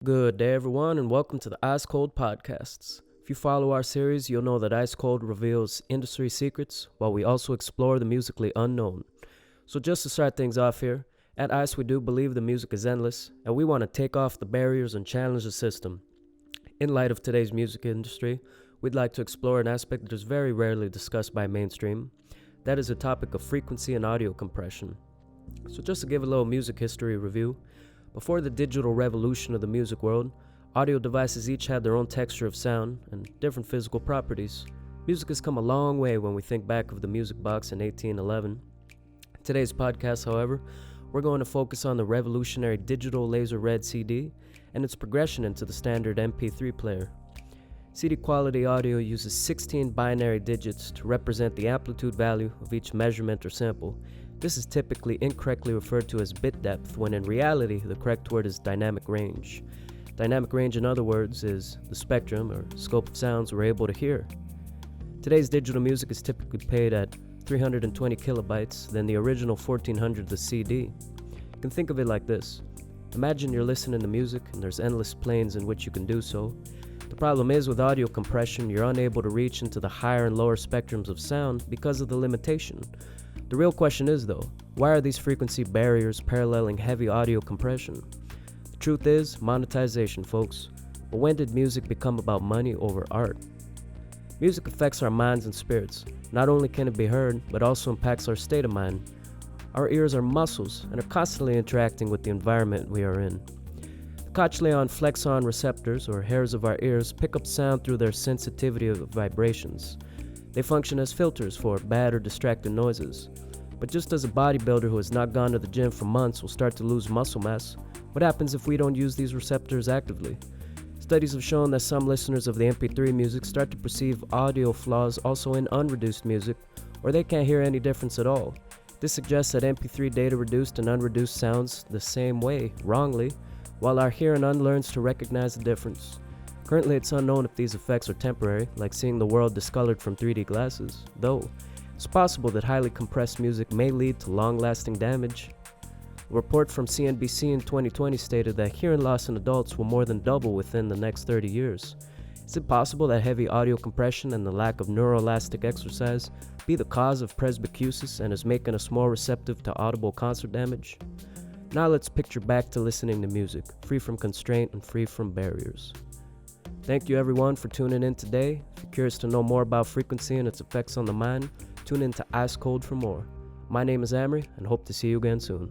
Good day, everyone, and welcome to the Ice Cold Podcasts. If you follow our series, you'll know that Ice Cold reveals industry secrets while we also explore the musically unknown. So, just to start things off here, at Ice, we do believe the music is endless, and we want to take off the barriers and challenge the system. In light of today's music industry, we'd like to explore an aspect that is very rarely discussed by mainstream. That is the topic of frequency and audio compression. So, just to give a little music history review, before the digital revolution of the music world, audio devices each had their own texture of sound and different physical properties. Music has come a long way when we think back of the music box in 1811. In today's podcast, however, we're going to focus on the revolutionary digital laser red CD and its progression into the standard MP3 player. CD quality audio uses 16 binary digits to represent the amplitude value of each measurement or sample. This is typically incorrectly referred to as bit depth, when in reality the correct word is dynamic range. Dynamic range, in other words, is the spectrum or scope of sounds we're able to hear. Today's digital music is typically played at 320 kilobytes than the original 1400 the CD. You can think of it like this. Imagine you're listening to music and there's endless planes in which you can do so. The problem is, with audio compression, you're unable to reach into the higher and lower spectrums of sound because of the limitation. The real question is, though, why are these frequency barriers paralleling heavy audio compression? The truth is monetization, folks. But when did music become about money over art? Music affects our minds and spirits. Not only can it be heard, but also impacts our state of mind. Our ears are muscles and are constantly interacting with the environment we are in. The cochleon-flexon receptors, or hairs of our ears, pick up sound through their sensitivity of vibrations. They function as filters for bad or distracting noises. But just as a bodybuilder who has not gone to the gym for months will start to lose muscle mass, what happens if we don't use these receptors actively? Studies have shown that some listeners of the MP3 music start to perceive audio flaws also in unreduced music, or they can't hear any difference at all. This suggests that MP3 data reduced and unreduced sounds the same way, wrongly, while our hearing unlearns to recognize the difference. Currently, it's unknown if these effects are temporary, like seeing the world discolored from 3D glasses, though it's possible that highly compressed music may lead to long-lasting damage. A report from CNBC in 2020 stated that hearing loss in adults will more than double within the next 30 years. Is it possible that heavy audio compression and the lack of neuroelastic exercise be the cause of presbycusis and is making us more receptive to audible concert damage? Now let's picture back to listening to music, free from constraint and free from barriers. Thank you everyone for tuning in today. If you're curious to know more about frequency and its effects on the mind, tune in to Ice Cold for more. My name is Amory and hope to see you again soon.